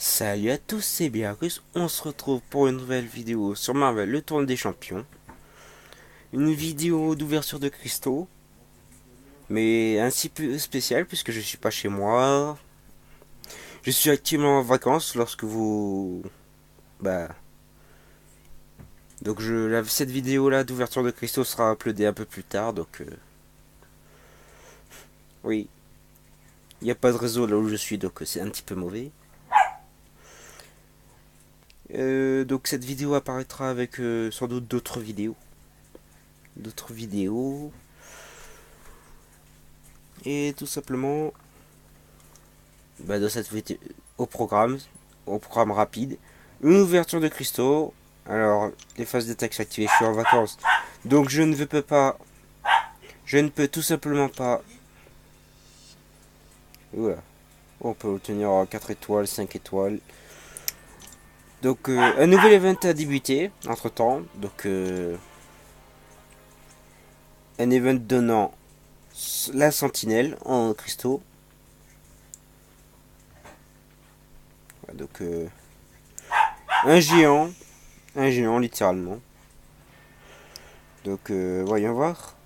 Salut à tous, c'est Biarus. On se retrouve pour une nouvelle vidéo sur Marvel, le tournoi des champions. Une vidéo d'ouverture de cristaux, mais un petit peu spéciale puisque je suis pas chez moi. Je suis actuellement en vacances lorsque vous... Bah... Donc cette vidéo là d'ouverture de cristaux sera uploadée un peu plus tard, donc... Oui, il n'y a pas de réseau là où je suis, donc c'est un petit peu mauvais. Donc cette vidéo apparaîtra avec sans doute d'autres vidéos. D'autres vidéos. Et tout simplement, dans cette vidéo, au programme, au programme rapide, une ouverture de cristaux. Alors, les phases d'attaque sont activées, je suis en vacances. Donc je ne peux tout simplement pas. Voilà. On peut obtenir 4 étoiles, 5 étoiles. Donc, un nouvel event a débuté entre temps. Donc, un event donnant la sentinelle en cristaux. Voilà, donc, un géant. Un géant, littéralement. Donc, voyons voir.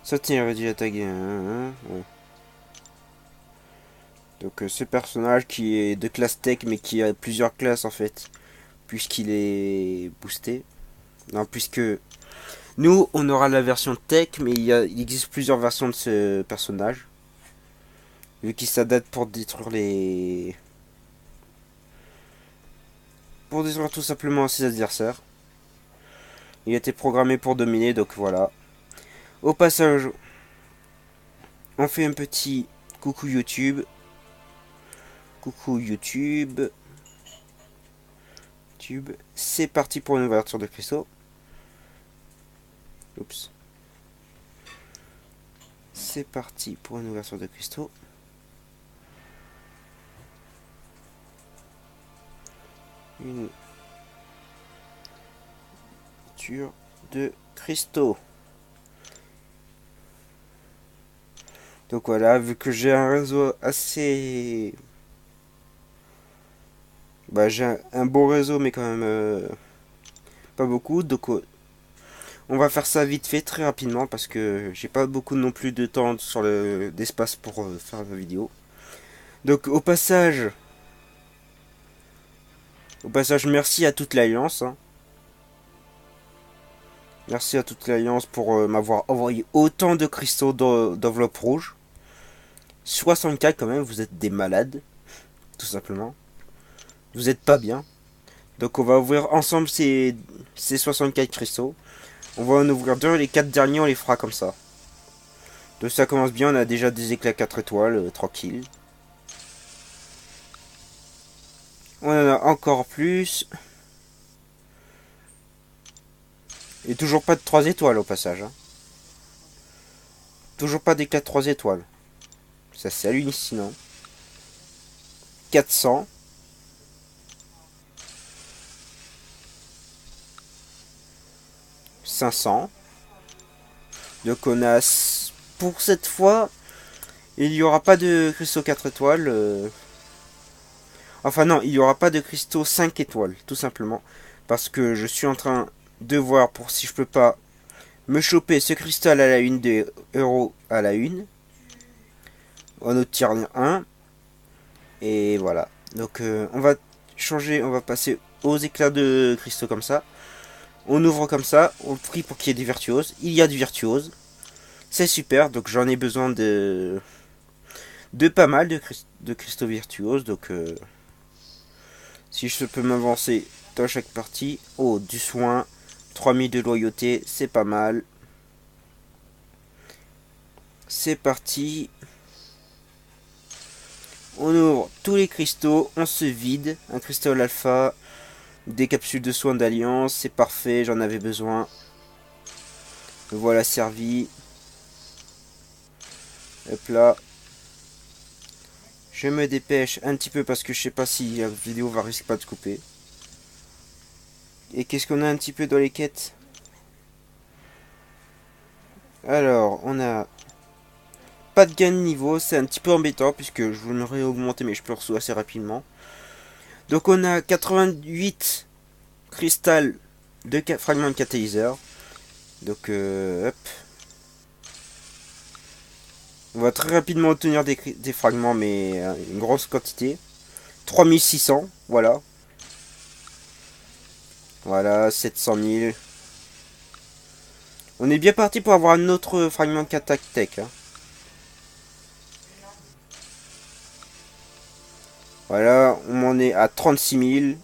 Sentinelle réduit l'attaque. Ouais. Donc ce personnage qui est de classe tech mais qui a plusieurs classes en fait, puisqu'il est boosté. Non, puisque nous on aura la version tech mais il existe plusieurs versions de ce personnage. Vu qu'il s'adapte pour détruire les... Pour détruire tout simplement ses adversaires. Il a été programmé pour dominer donc voilà. Au passage, on fait un petit coucou YouTube. Coucou YouTube. C'est parti pour une ouverture de cristaux. Oups. C'est parti pour une ouverture de cristaux. Une ouverture de cristaux. Donc voilà, vu que j'ai un réseau assez... j'ai un bon réseau mais quand même pas beaucoup. Donc on va faire ça vite fait, très rapidement, parce que j'ai pas beaucoup non plus de temps sur d'espace pour faire la vidéo. Donc au passage, merci à toute l'Alliance. Hein. Merci à toute l'Alliance pour m'avoir envoyé autant de cristaux d'enveloppe rouge. 64 quand même, vous êtes des malades, tout simplement. Vous êtes pas bien. Donc on va ouvrir ensemble ces 64 cristaux. On va en ouvrir deux, les 4 derniers on les fera comme ça. Donc ça commence bien, on a déjà des éclats 4 étoiles, tranquille. On en a encore plus. Et toujours pas de 3 étoiles au passage. Hein. Toujours pas d'éclat de 3 étoiles. Ça c'est hallucinant. 400. 500. Donc on a... Pour cette fois, il n'y aura pas de cristaux 4 étoiles. Enfin non, il n'y aura pas de cristaux 5 étoiles, tout simplement. Parce que je suis en train de voir pour si je peux pas me choper ce cristal à la une des euros à la une. On obtient un. Et voilà. Donc on va changer, on va passer aux éclats de cristaux comme ça. On ouvre comme ça, on prie pour qu'il y ait des virtuoses. Il y a du virtuose. C'est super, donc j'en ai besoin de pas mal de cristaux virtuoses. Donc si je peux m'avancer dans chaque partie. Oh, du soin. 3000 de loyauté, c'est pas mal. C'est parti. On ouvre tous les cristaux, on se vide. Un cristal alpha, des capsules de soins d'alliance, c'est parfait, j'en avais besoin. Me voilà servi. Hop là. Je me dépêche un petit peu parce que je sais pas si la vidéo va risquer pas de couper. Et qu'est-ce qu'on a un petit peu dans les quêtes? Alors, on a pas de gain de niveau, c'est un petit peu embêtant puisque je voudrais augmenter mais je peux le assez rapidement. Donc on a 88 cristal de fragments de catalyseur. Donc hop. On va très rapidement obtenir des fragments, mais une grosse quantité. 3600, voilà. Voilà, 700 000. On est bien parti pour avoir un autre fragment de Katak-Tech. Hein. Voilà, on en est à 36 000.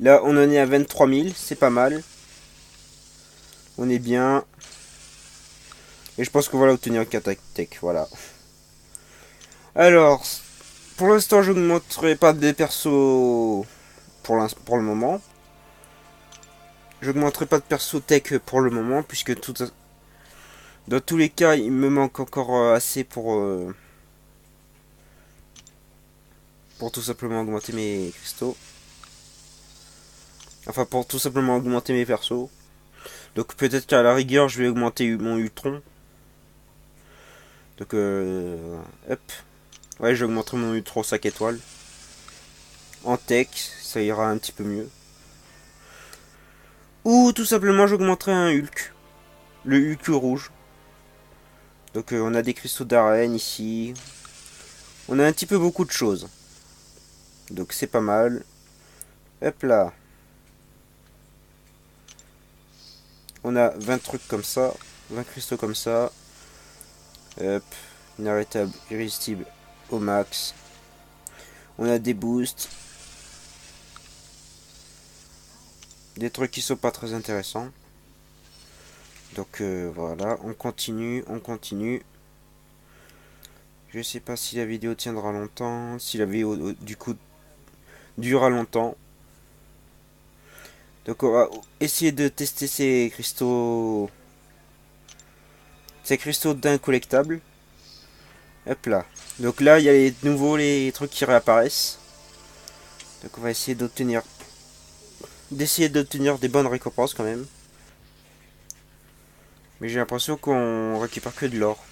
Là, on en est à 23 000, c'est pas mal. On est bien. Et je pense qu'on va l'obtenir en Katak-Tech, voilà. Alors, pour l'instant, je ne montrerai pas des persos pour le moment. Je n'augmenterai pas de perso tech pour le moment, puisque dans tous les cas, il me manque encore assez pour tout simplement augmenter mes cristaux. Enfin, pour tout simplement augmenter mes persos. Donc peut-être qu'à la rigueur, je vais augmenter mon Ultron. Donc, hop. Ouais, j'augmenterai mon Ultron 5 étoiles. En tech, ça ira un petit peu mieux. Ou tout simplement, j'augmenterai un Hulk. Le Hulk rouge. Donc on a des cristaux d'arène ici. On a un petit peu beaucoup de choses. Donc c'est pas mal. Hop là. On a 20 trucs comme ça. 20 cristaux comme ça. Hop. Inarrêtable, irrésistible au max. On a des boosts. Des trucs qui sont pas très intéressants. Donc voilà, on continue, on continue. Je sais pas si la vidéo tiendra longtemps, si la vidéo du coup durera longtemps. Donc on va essayer de tester ces cristaux. Ces cristaux d'incollectables. Hop là. Donc là, il y a les nouveaux les trucs qui réapparaissent. Donc on va essayer d'obtenir des bonnes récompenses quand même. Mais j'ai l'impression qu'on récupère que de l'or.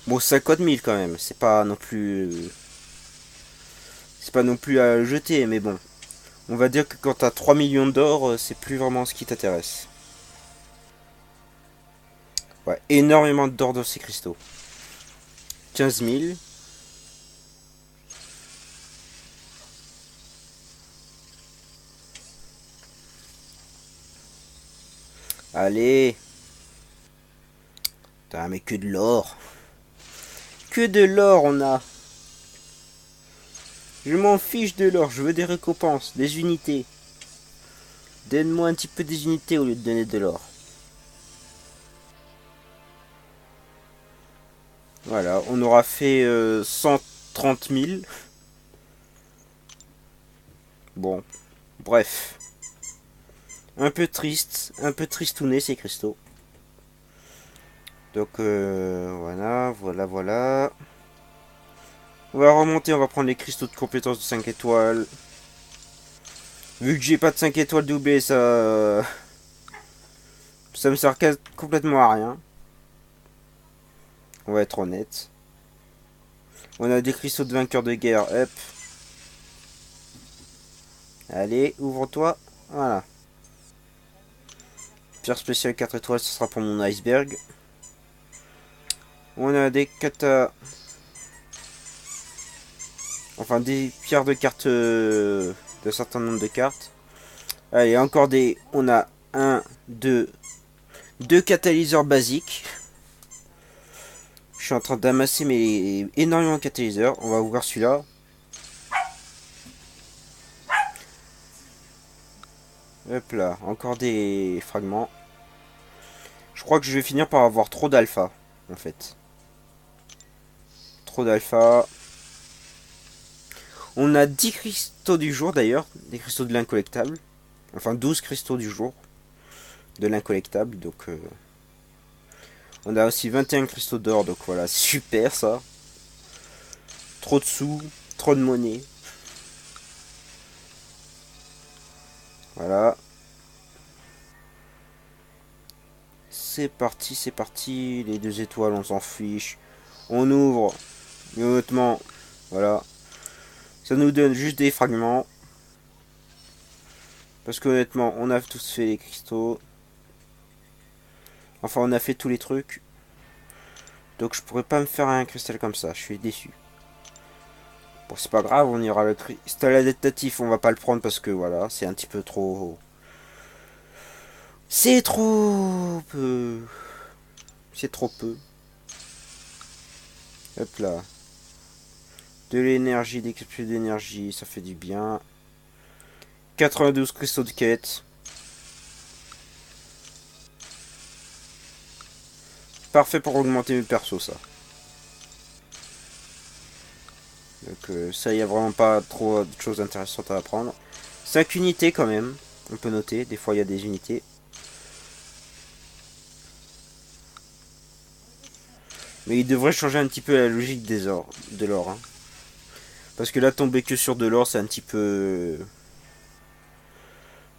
Bon, 50 000 quand même. C'est pas non plus à jeter, mais bon. On va dire que quand t'as 3 millions d'or, c'est plus vraiment ce qui t'intéresse. Ouais, énormément d'or dans ces cristaux. 15 000. Allez. Putain, mais que de l'or. Que de l'or on a. Je m'en fiche de l'or, je veux des récompenses, des unités. Donne-moi un petit peu des unités au lieu de donner de l'or. Voilà, on aura fait 130 000. Bon, bref. Un peu tristouné ces cristaux. Donc voilà. On va remonter, on va prendre les cristaux de compétences de 5 étoiles. Vu que j'ai pas de 5 étoiles doublées, ça me sert complètement à rien. On va être honnête. On a des cristaux de vainqueur de guerre, hop. Allez, ouvre-toi. Voilà. Pierre spéciale 4 étoiles, ce sera pour mon iceberg. On a des katas. Enfin, des pierres de cartes d'un certain nombre de cartes. Allez, encore des... On a deux catalyseurs basiques. Je suis en train d'amasser mes énormément de catalyseurs. On va ouvrir celui-là. Hop là, encore des fragments. Je crois que je vais finir par avoir trop d'alpha, en fait. Trop d'alpha. On a 10 cristaux du jour d'ailleurs, des cristaux de l'incollectable. Enfin 12 cristaux du jour de l'incollectable. Donc on a aussi 21 cristaux d'or. Donc voilà, super ça. Trop de sous, trop de monnaie. Voilà. C'est parti. Les 2 étoiles, on s'en fiche. On ouvre. Mais honnêtement, voilà. Ça nous donne juste des fragments. Parce qu'honnêtement, on a tous fait les cristaux. Enfin, on a fait tous les trucs. Donc je pourrais pas me faire un cristal comme ça. Je suis déçu. Bon, c'est pas grave, on ira le cristal adaptatif. On va pas le prendre parce que voilà, c'est un petit peu trop... C'est trop peu. C'est trop peu. Hop là. De l'énergie, des capsules d'énergie, ça fait du bien. 92 cristaux de quête. Parfait pour augmenter mes persos, ça. Donc ça, il n'y a vraiment pas trop de choses intéressantes à apprendre. 5 unités quand même, on peut noter. Des fois, il y a des unités. Mais il devrait changer un petit peu la logique de l'or. Hein. Parce que là, tomber que sur de l'or, c'est un petit peu...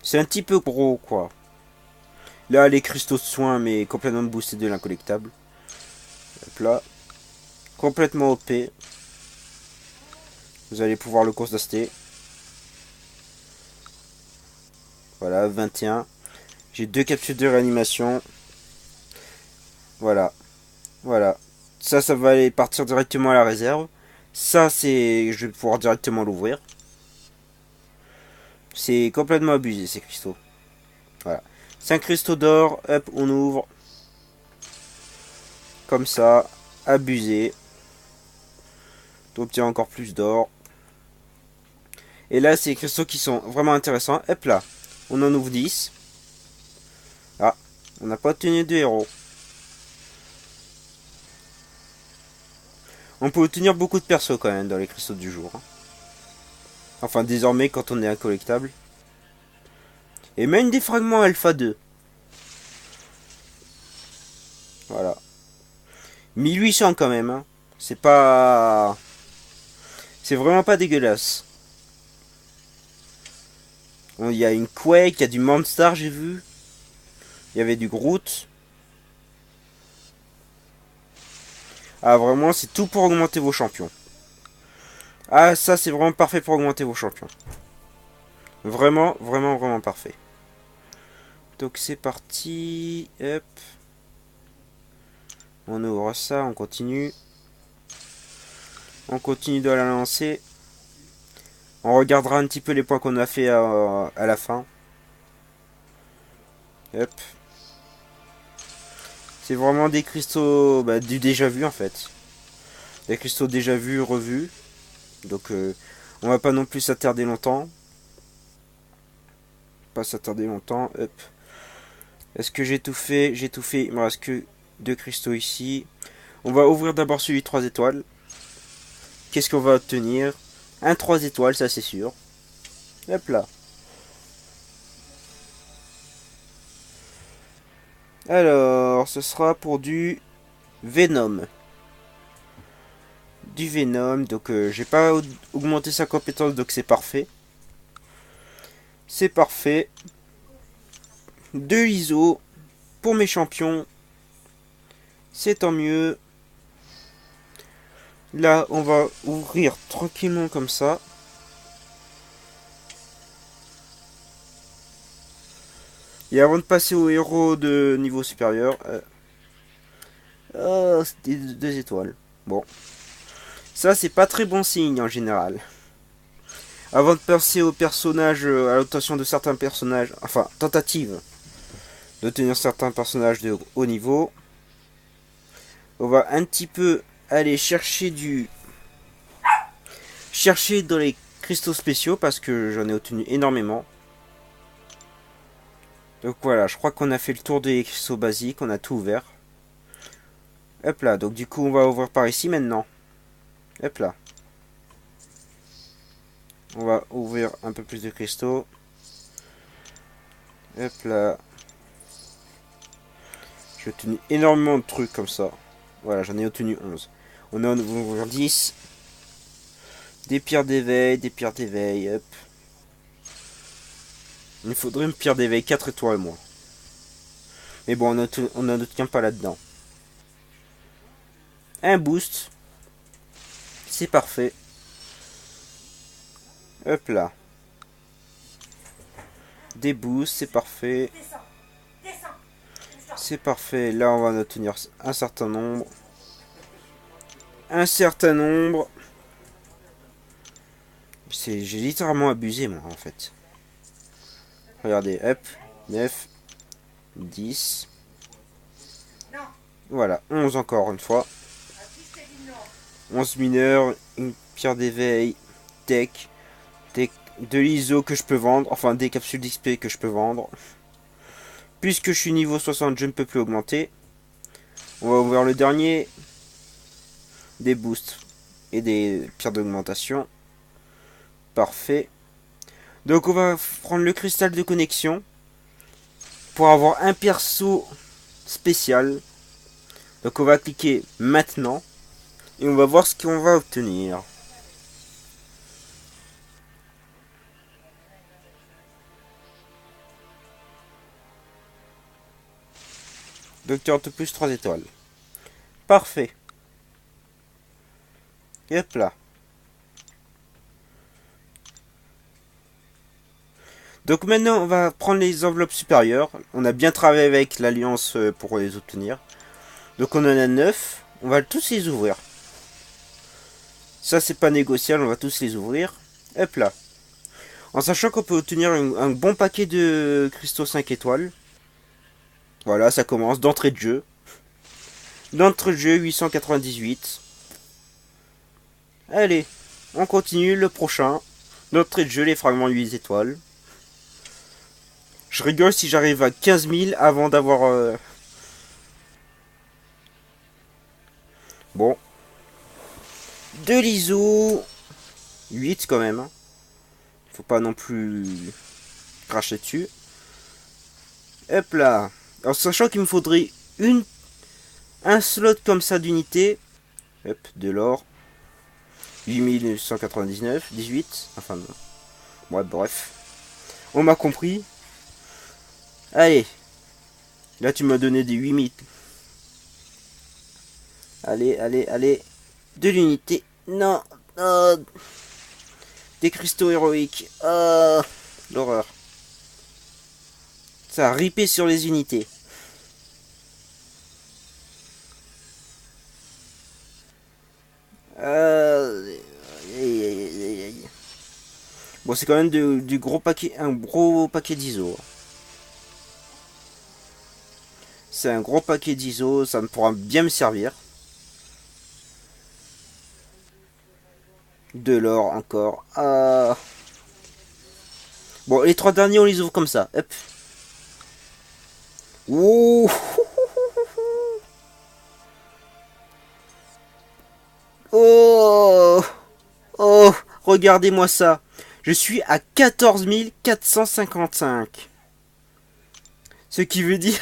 C'est un petit peu gros, quoi. Là, les cristaux de soins, mais complètement boostés de l'incollectable. Hop là. Complètement OP. Vous allez pouvoir le constater. Voilà, 21. J'ai 2 capsules de réanimation. Voilà. Voilà. Ça va aller partir directement à la réserve. Ça, c'est... Je vais pouvoir directement l'ouvrir. C'est complètement abusé, ces cristaux. Voilà. 5 cristaux d'or. Hop, on ouvre. Comme ça. Abusé. On obtient encore plus d'or. Et là, c'est les cristaux qui sont vraiment intéressants. Hop là. On en ouvre 10. Ah. On n'a pas obtenu de héros. On peut obtenir beaucoup de persos quand même dans les cristaux du jour. Enfin, désormais, quand on est incollectable. Et même des fragments alpha 2. Voilà. 1800 quand même. Hein. C'est pas... C'est vraiment pas dégueulasse. Il y a une Quake, il y a du Monster, j'ai vu. Il y avait du Groot. Ah, vraiment, c'est tout pour augmenter vos champions. Ah, ça, c'est vraiment parfait pour augmenter vos champions. Vraiment, vraiment, vraiment parfait. Donc, c'est parti. Hop. On ouvre ça, on continue. On continue de la lancer. On regardera un petit peu les points qu'on a fait à la fin. Hop. C'est vraiment des cristaux du déjà vu en fait. Des cristaux déjà vus, revus. Donc on va pas non plus s'attarder longtemps. Pas s'attarder longtemps. Hop. Est-ce que j'ai tout fait? J'ai tout fait. Il me reste que 2 cristaux ici. On va ouvrir d'abord celui de 3 étoiles. Qu'est-ce qu'on va obtenir? Un 3 étoiles, ça c'est sûr. Hop là. Alors, ce sera pour du Venom. Du Venom, donc j'ai pas augmenté sa compétence, donc c'est parfait. C'est parfait. 2 ISO pour mes champions. C'est tant mieux. Là, on va ouvrir tranquillement comme ça. Et avant de passer au héros de niveau supérieur, c'était 2 étoiles. Bon, ça c'est pas très bon signe en général. Avant de passer au personnage, à l'obtention de certains personnages, enfin tentative d'obtenir certains personnages de haut niveau, on va un petit peu aller chercher dans les cristaux spéciaux parce que j'en ai obtenu énormément. Donc voilà, je crois qu'on a fait le tour des cristaux basiques, on a tout ouvert. Hop là, donc du coup on va ouvrir par ici maintenant. Hop là. On va ouvrir un peu plus de cristaux. Hop là. J'ai obtenu énormément de trucs comme ça. Voilà, j'en ai obtenu 11. On a ouvert 10. Des pierres d'éveil, hop. Il me faudrait une pierre d'éveil 4 étoiles moi. Mais bon, on n'en obtient pas là-dedans. Un boost. C'est parfait. Hop là. Des boosts, c'est parfait. C'est parfait. Là, on va en obtenir un certain nombre. Un certain nombre. J'ai littéralement abusé, moi, en fait. Regardez, hop. 9. 10. Voilà, 11 encore une fois. 11 mineurs. Une pierre d'éveil. Tech. De l'ISO que je peux vendre. Enfin, des capsules d'XP que je peux vendre. Puisque je suis niveau 60, je ne peux plus augmenter. On va ouvrir le dernier. Des boosts et des pierres d'augmentation. Parfait. Donc on va prendre le cristal de connexion pour avoir un perso spécial. Donc on va cliquer maintenant et on va voir ce qu'on va obtenir. Docteur Octopus 3 étoiles. Parfait. Et hop là. Donc maintenant on va prendre les enveloppes supérieures. On a bien travaillé avec l'alliance pour les obtenir. Donc on en a 9. On va tous les ouvrir. Ça c'est pas négociable, on va tous les ouvrir. Hop là. En sachant qu'on peut obtenir un bon paquet de cristaux 5 étoiles. Voilà, ça commence d'entrée de jeu. D'entrée de jeu 898. Allez, on continue le prochain. D'entrée de jeu les fragments 8 étoiles. Je rigole si j'arrive à 15 000 avant d'avoir... Bon. De l'ISO. 8 quand même. Faut pas non plus cracher dessus. Hop là. Alors sachant qu'il me faudrait un slot comme ça d'unité. Hop, de l'or. 8199, 18. Enfin, ouais, bref. On m'a compris. Allez. Là, tu m'as donné des 8000. Allez, allez, allez. De l'unité. Non. Oh. Des cristaux héroïques. Oh. L'horreur. Ça a ripé sur les unités. Bon, c'est quand même du gros paquet, un gros paquet d'ISO. C'est un gros paquet d'ISO, ça me pourra bien me servir. De l'or encore. Bon, les 3 derniers, on les ouvre comme ça. Hop. Ouh. Oh. Oh. Regardez-moi ça. Je suis à 14 455. Ce qui veut dire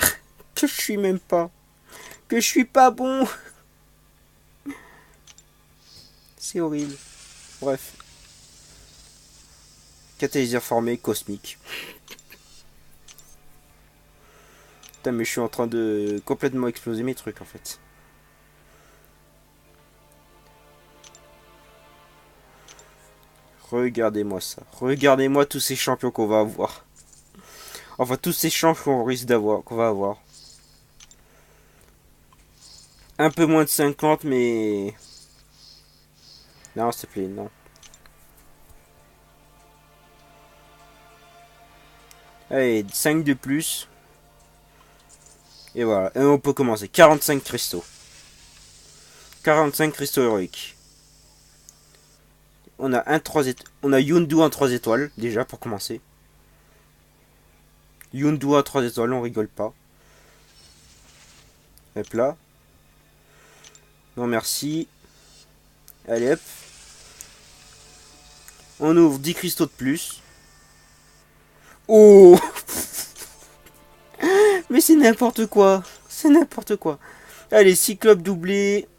que je suis même pas. Que je suis pas bon. C'est horrible. Bref. Catalyseur formé cosmique. Putain, mais je suis en train de complètement exploser mes trucs en fait. Regardez-moi ça. Regardez-moi tous ces champions qu'on va avoir. Enfin, tous ces champions qu'on risque d'avoir, qu'on va avoir. Un peu moins de 50, mais... Non, s'il te plaît, non. Allez, 5 de plus. Et voilà, et on peut commencer. 45 cristaux. 45 cristaux héroïques. On a on a Yundu en 3 étoiles, déjà, pour commencer. Yundu à 3 étoiles, on rigole pas. Hop là. Non, merci. Allez, hop. On ouvre 10 cristaux de plus. Oh. Mais c'est n'importe quoi. C'est n'importe quoi. Allez, Cyclope doublé.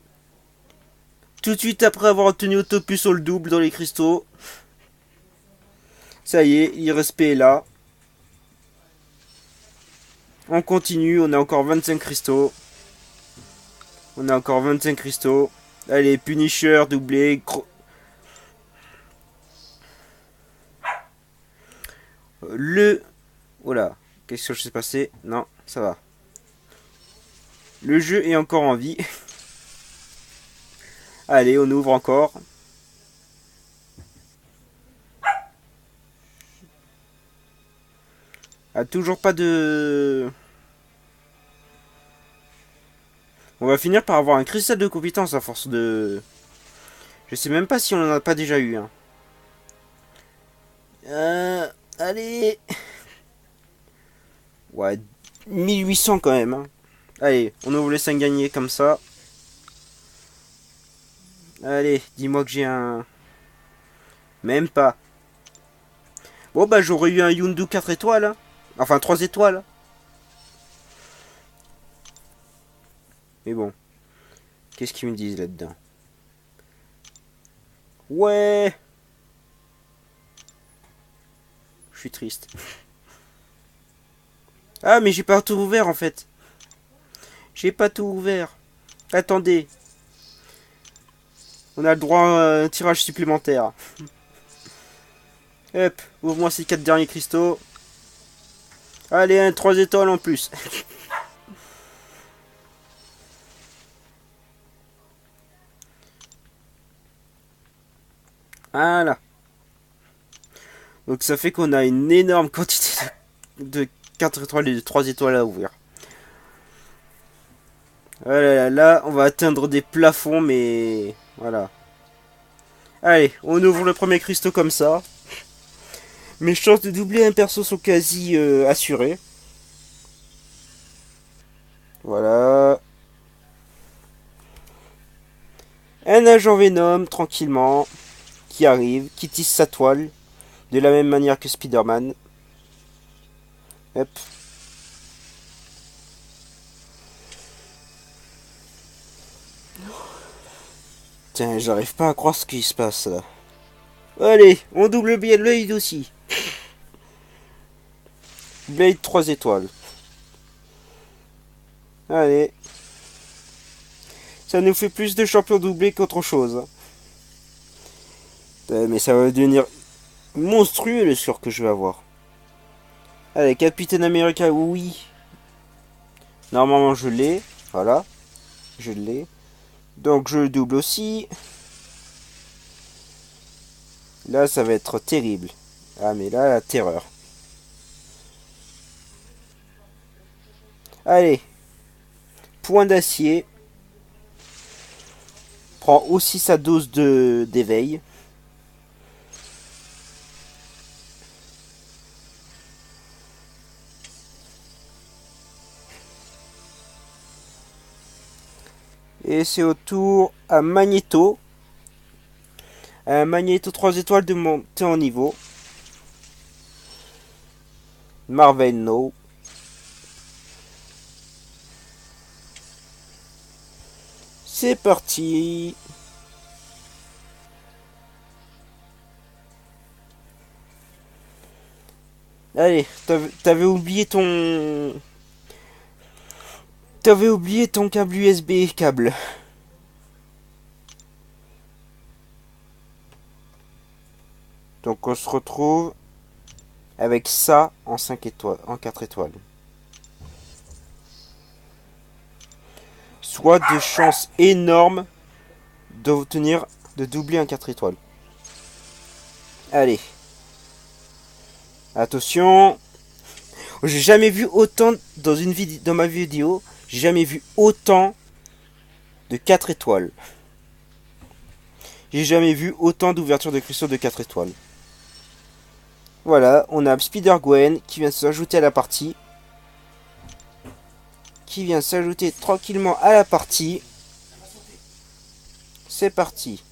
Tout de suite après avoir obtenu Octopus sur le double dans les cristaux. Ça y est, l'IRSP est là. On continue, on a encore 25 cristaux. On a encore 25 cristaux. Allez, Punisher, doublé. Le Oula, qu'est-ce que s'est passé? Non, ça va. Le jeu est encore en vie. Allez, on ouvre encore. Ah, toujours pas de... On va finir par avoir un cristal de compétence à force de... Je sais même pas si on en a pas déjà eu. Hein. Allez. Ouais, 1800 quand même. Hein. Allez, on ouvre les 5 gagnés comme ça. Allez, dis-moi que j'ai un... Même pas. Bon bah j'aurais eu un Yundu 4 étoiles. Hein. Enfin 3 étoiles. Mais bon. Qu'est-ce qu'ils me disent là-dedans? Ouais. Je suis triste. Ah mais j'ai pas tout ouvert en fait. J'ai pas tout ouvert. Attendez. On a le droit à un tirage supplémentaire. Hop, ouvre-moi ces 4 derniers cristaux. Allez, un 3 étoiles en plus. Voilà. Donc ça fait qu'on a une énorme quantité de 4 étoiles et de 3 étoiles à ouvrir. Voilà, là, on va atteindre des plafonds, mais... Voilà. Allez, on ouvre le premier cristaux comme ça. Mes chances de doubler un perso sont quasi assurées. Voilà. Un agent Venom, tranquillement, qui arrive, qui tisse sa toile, de la même manière que Spider-Man. Hop. Tiens, j'arrive pas à croire ce qui se passe là. Allez, on double bien Blade aussi. Blade 3 étoiles. Allez. Ça nous fait plus de champions doublés qu'autre chose. Mais ça va devenir monstrueux le score que je vais avoir. Allez, Capitaine America, oui. Normalement, je l'ai. Voilà. Je l'ai. Donc, je le double aussi. Là, ça va être terrible. Ah, mais là, la terreur. Allez. Point d'acier. Prend aussi sa dose d'éveil. Et c'est au tour à Magneto. Un Magneto 3 étoiles de monter en niveau. Marvel No. C'est parti. Allez, t'avais oublié ton... T'avais oublié ton câble USB câble. Donc on se retrouve avec ça en 5 étoiles, en 4 étoiles. Soit des chances énormes d'obtenir, de doubler un 4 étoiles. Allez. Attention. J'ai jamais vu autant dans ma vidéo. J'ai jamais vu autant de 4 étoiles. J'ai jamais vu autant d'ouverture de cristaux de 4 étoiles. Voilà, on a Spider-Gwen qui vient s'ajouter à la partie. Qui vient s'ajouter tranquillement à la partie. C'est parti.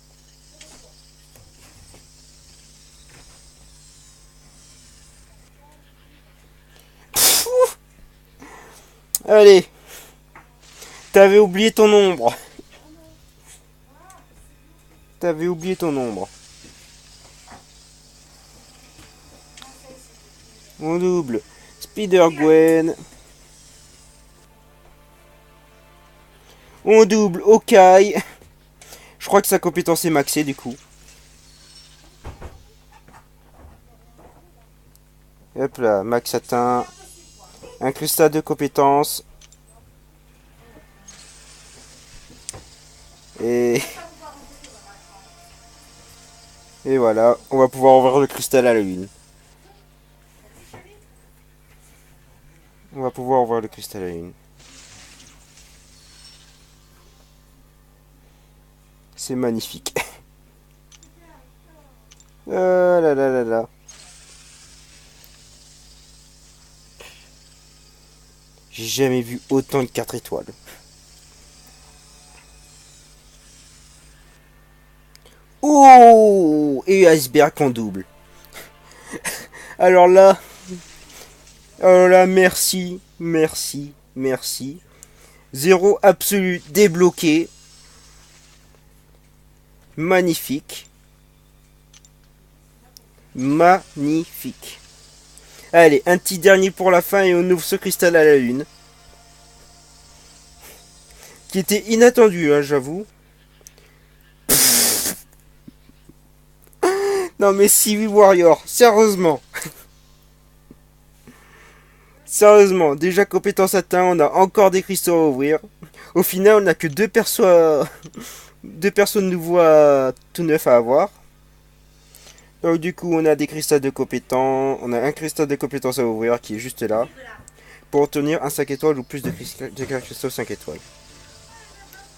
Allez. T'avais oublié ton ombre. T'avais oublié ton ombre. On double. Spider-Gwen. On double Hawkeye. Je crois que sa compétence est maxée du coup. Hop là, max atteint. Un cristal de compétence. Et... Et voilà, on va pouvoir ouvrir le cristal à la lune. On va pouvoir ouvrir le cristal à la lune. C'est magnifique. Ah là là là là. J'ai jamais vu autant de 4 étoiles. Oh! Et iceberg en double. Alors là, merci, merci, merci. Zéro absolu débloqué. Magnifique. Magnifique. Allez, un petit dernier pour la fin et on ouvre ce cristal à la lune. Qui était inattendu, hein, j'avoue. Non mais Civil Warrior, sérieusement. Sérieusement, déjà compétence atteinte, on a encore des cristaux à ouvrir. Au final, on n'a que deux persos, deux personnes nouveaux tout neufs à avoir. Donc du coup, on a des cristaux de compétence, on a un cristal de compétence à ouvrir qui est juste là. Pour obtenir un 5 étoiles ou plus de cristaux 5 étoiles.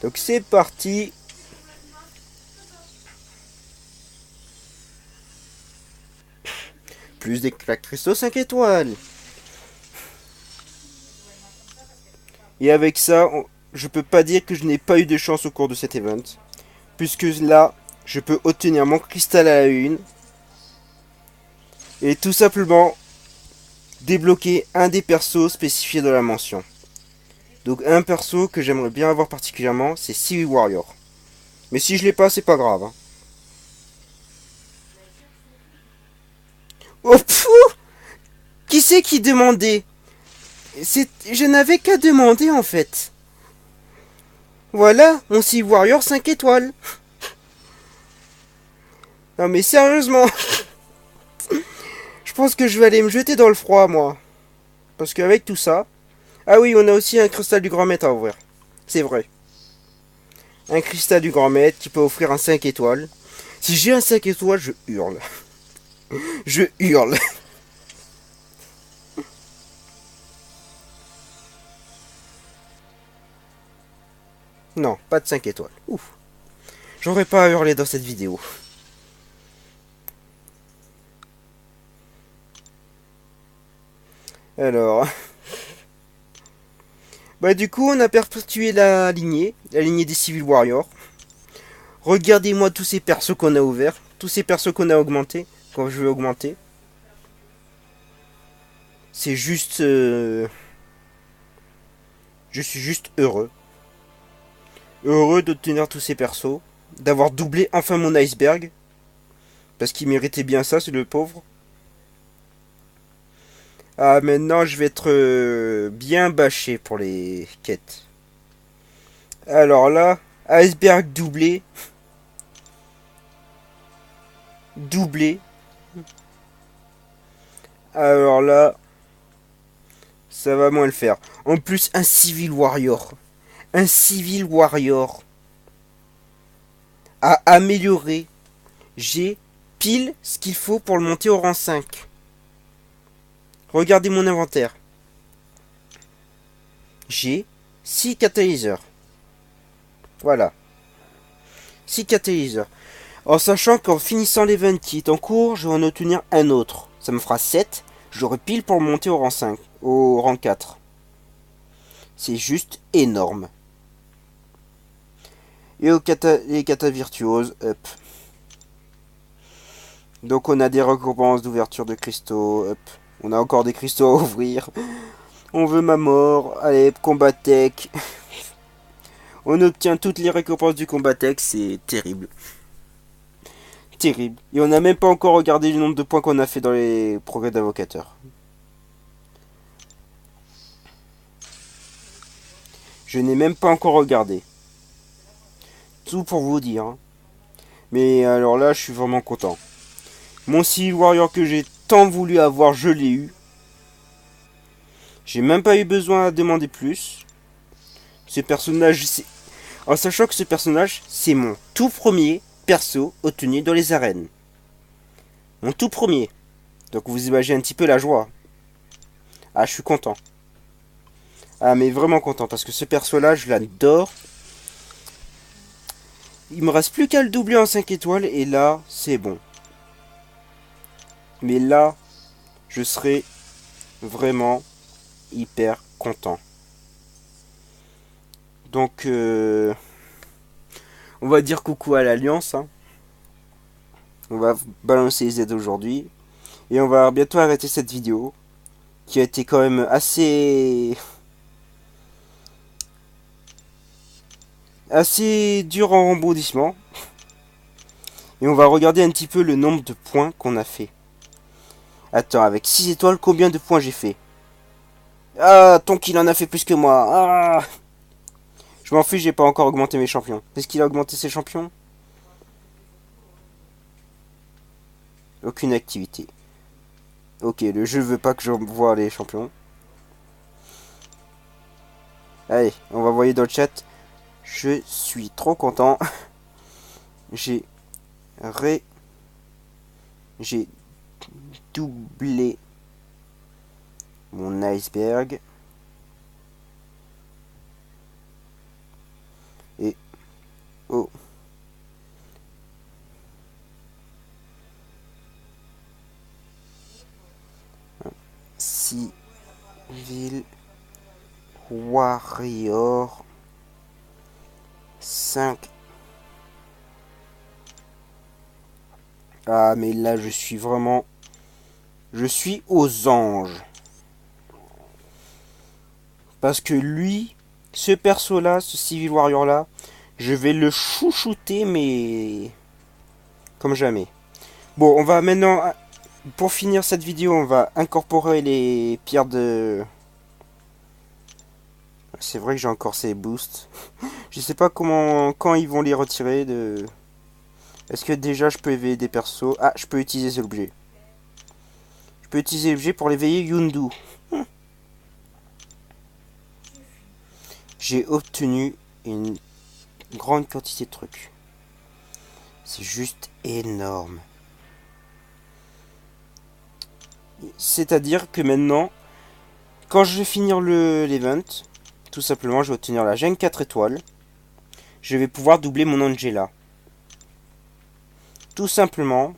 Donc c'est parti. Plus des cristaux 5 étoiles. Et avec ça, je peux pas dire que je n'ai pas eu de chance au cours de cet event. Puisque là, je peux obtenir mon cristal à la une. Et tout simplement débloquer un des persos spécifiés dans la mention. Donc un perso que j'aimerais bien avoir particulièrement, c'est Civil Warrior. Mais si je l'ai pas, c'est pas grave. Hein. Oh pfff! Qui c'est qui demandait? Je n'avais qu'à demander en fait. Voilà, mon Civil Warrior 5 étoiles. Non mais sérieusement. Je pense que je vais aller me jeter dans le froid moi. Parce qu'avec tout ça... Ah oui, on a aussi un cristal du grand maître à ouvrir. C'est vrai. Un cristal du grand maître qui peut offrir un 5 étoiles. Si j'ai un 5 étoiles, je hurle. Je hurle. Non, pas de 5 étoiles. Ouf. J'aurais pas à hurler dans cette vidéo. Alors... Bah du coup, on a perpétué la lignée des Civil Warriors. Regardez-moi tous ces persos qu'on a ouverts, tous ces persos qu'on a augmentés, quand je vais augmenter. C'est juste... Je suis juste heureux. Heureux d'obtenir tous ces persos. D'avoir doublé enfin mon iceberg. Parce qu'il méritait bien ça, c'est le pauvre. Ah, maintenant je vais être bien bâché pour les quêtes. Alors là, iceberg doublé. Doublé. Alors là, ça va moins le faire. En plus, un Civil Warrior. Un Civil Warrior à améliorer. J'ai pile ce qu'il faut pour le monter au rang 5. Regardez mon inventaire. J'ai 6 catalyseurs. Voilà. 6 catalyseurs. En sachant qu'en finissant l'event qui est en cours, je vais en obtenir un autre. Ça me fera 7. J'aurai pile pour le monter au rang 5. Au rang 4. C'est juste énorme. Et les kata virtuoses, hop. Donc on a des récompenses d'ouverture de cristaux, hop. On a encore des cristaux à ouvrir. On veut ma mort. Allez, combat tech. On obtient toutes les récompenses du combat tech, c'est terrible. Terrible. Et on n'a même pas encore regardé le nombre de points qu'on a fait dans les progrès d'invocateur. Je n'ai même pas encore regardé. Tout pour vous dire. Mais alors là, je suis vraiment content. Mon Civil Warrior que j'ai tant voulu avoir, je l'ai eu. J'ai même pas eu besoin de demander plus. Ce personnage, en sachant que ce personnage, c'est mon tout premier perso obtenu dans les arènes. Mon tout premier. Donc vous imaginez un petit peu la joie. Ah, je suis content. Ah, mais vraiment content parce que ce perso-là, je l'adore. Il me reste plus qu'à le doubler en 5 étoiles et là, c'est bon. Mais là, je serai vraiment hyper content. Donc, on va dire coucou à l'Alliance. Hein. On va balancer les aides aujourd'hui. Et on va bientôt arrêter cette vidéo. Qui a été quand même assez dur en rebondissement. Et on va regarder un petit peu le nombre de points qu'on a fait. Attends, avec 6 étoiles, combien de points j'ai fait? Ah, Tonk il en a fait plus que moi. Ah, je m'en fiche, j'ai pas encore augmenté mes champions. Est-ce qu'il a augmenté ses champions? Aucune activité. Ok, le jeu veut pas que je vois les champions. Allez, on va voir dans le chat. Je suis trop content. J'ai J'ai doublé mon iceberg. Et oh. Civil Warrior 5. Ah, mais là, je suis vraiment... Je suis aux anges. Parce que lui, ce perso-là, ce Civil Warrior-là, je vais le chouchouter, mais... comme jamais. Bon, on va maintenant... Pour finir cette vidéo, on va incorporer les pierres de... C'est vrai que j'ai encore ces boosts. Je sais pas comment... quand ils vont les retirer de... Est-ce que déjà je peux éveiller des persos? Ah, je peux utiliser cet objet. Je peux utiliser l'objet pour l'éveiller Yundu. J'ai obtenu une grande quantité de trucs. C'est juste énorme. C'est-à-dire que maintenant, quand je vais finir l'event, tout simplement, je vais obtenir la gemme 4 étoiles. Je vais pouvoir doubler mon Angela. Tout simplement,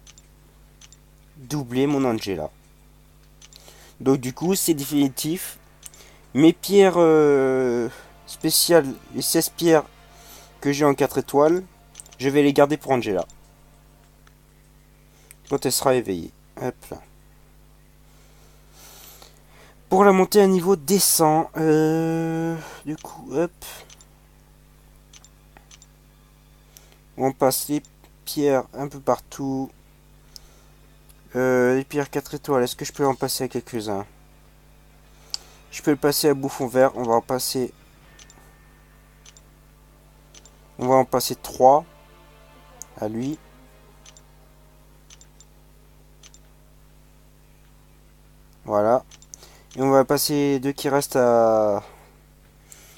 doubler mon Angela. Donc du coup, c'est définitif. Mes pierres spéciales, les 16 pierres que j'ai en 4 étoiles, je vais les garder pour Angela. Quand elle sera éveillée. Hop là. Pour la montée à niveau décent, du coup, hop. On passe les pierres un peu partout. Les pierres 4 étoiles, est-ce que je peux en passer à quelques-uns? Je peux le passer à Bouffon Vert, on va en passer... On va en passer 3 à lui. Voilà. Et on va passer 2 qui restent à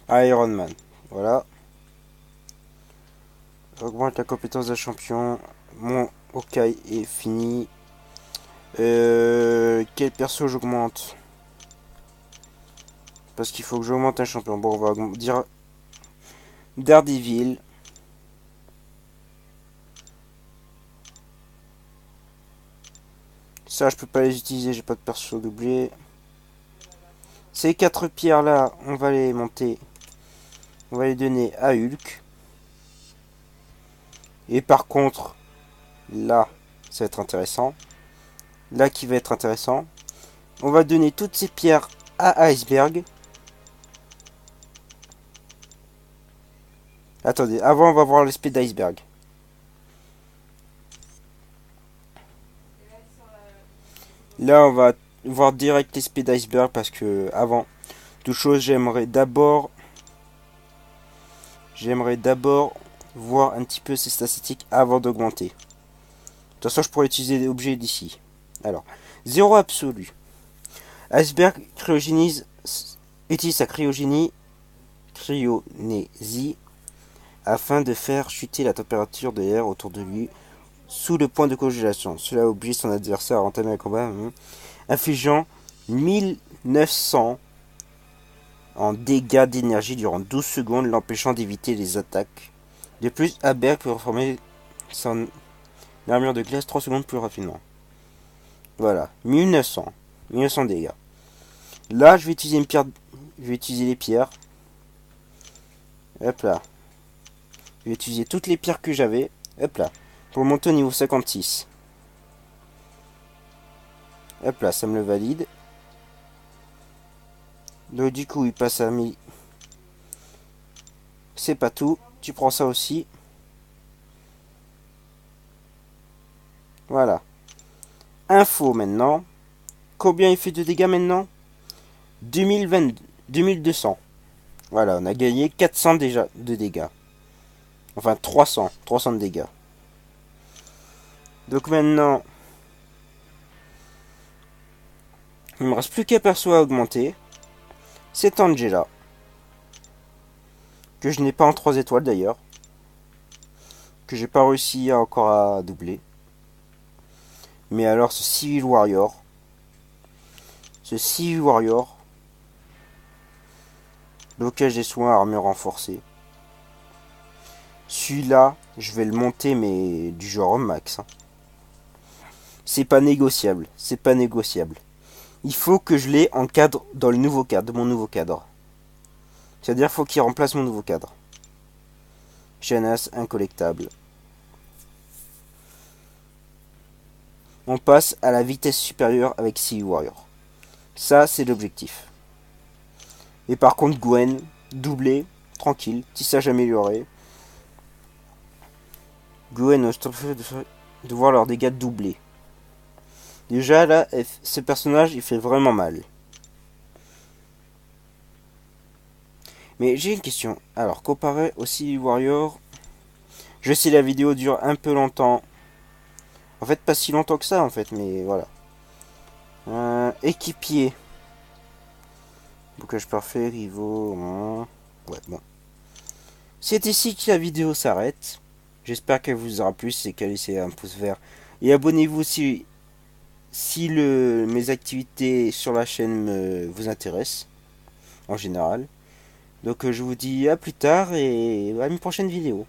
Iron Man. Voilà. Augmente la compétence d'un champion. Mon Hawkeye est fini. Quel perso j'augmente? Parce qu'il faut que j'augmente un champion. Bon, on va dire Daredevil. Ça, je peux pas les utiliser, j'ai pas de perso doublé. Ces 4 pierres là, on va les monter. On va les donner à Hulk. Et par contre, là, ça va être intéressant. Là qui va être intéressant. On va donner toutes ces pierres à Iceberg. Attendez, avant on va voir l'aspect d'Iceberg. Là on va voir direct l'aspect d'Iceberg parce que avant toute chose j'aimerais d'abord voir un petit peu ses statistiques avant d'augmenter. De toute façon je pourrais utiliser des objets d'ici. Alors, zéro absolu. Iceberg utilise sa cryogénésie afin de faire chuter la température de l'air autour de lui sous le point de congélation. Cela oblige son adversaire à entamer un combat, infligeant 1900 en dégâts d'énergie durant 12 secondes, l'empêchant d'éviter les attaques. De plus, Iceberg peut reformer son armure de glace 3 secondes plus rapidement. Voilà, 1900 dégâts. Là, je vais utiliser une pierre. Je vais utiliser les pierres. Hop là. Je vais utiliser toutes les pierres que j'avais. Hop là. Pour monter au niveau 56. Hop là, ça me le valide. Donc du coup, il passe à 1000. C'est pas tout. Tu prends ça aussi. Voilà. Info maintenant. Combien il fait de dégâts maintenant? 2200. Voilà, on a gagné 400 déjà de dégâts. Enfin 300 de dégâts. Donc maintenant, il me reste plus qu'un perso à augmenter. C'est Angela. Que je n'ai pas en 3 étoiles d'ailleurs. Que j'ai pas réussi encore à doubler. Mais alors ce Civil Warrior. Blocage des soins, armure renforcée. Celui-là, je vais le monter mais du genre au max. C'est pas négociable. Il faut que je l'ai en cadre dans le nouveau cadre, mon nouveau cadre. C'est-à-dire qu'il faut qu'il remplace mon nouveau cadre. Chaînasse incollectable. On passe à la vitesse supérieure avec Civil Warrior. Ça, c'est l'objectif. Et par contre, Gwen, doublé, tranquille, tissage amélioré. Gwen, de voir leurs dégâts doublés. Déjà, là, ce personnage, il fait vraiment mal. Mais j'ai une question. Alors, comparé au Civil Warrior, je sais la vidéo dure un peu longtemps. En fait, pas si longtemps que ça, en fait, mais voilà. Équipier. Bouclage parfait, rivaux. Ouais, bon. C'est ici que la vidéo s'arrête. J'espère qu'elle vous aura plu. C'est qu'elle laissez un pouce vert. Et abonnez-vous si mes activités sur la chaîne vous intéressent. En général. Donc je vous dis à plus tard et à une prochaine vidéo.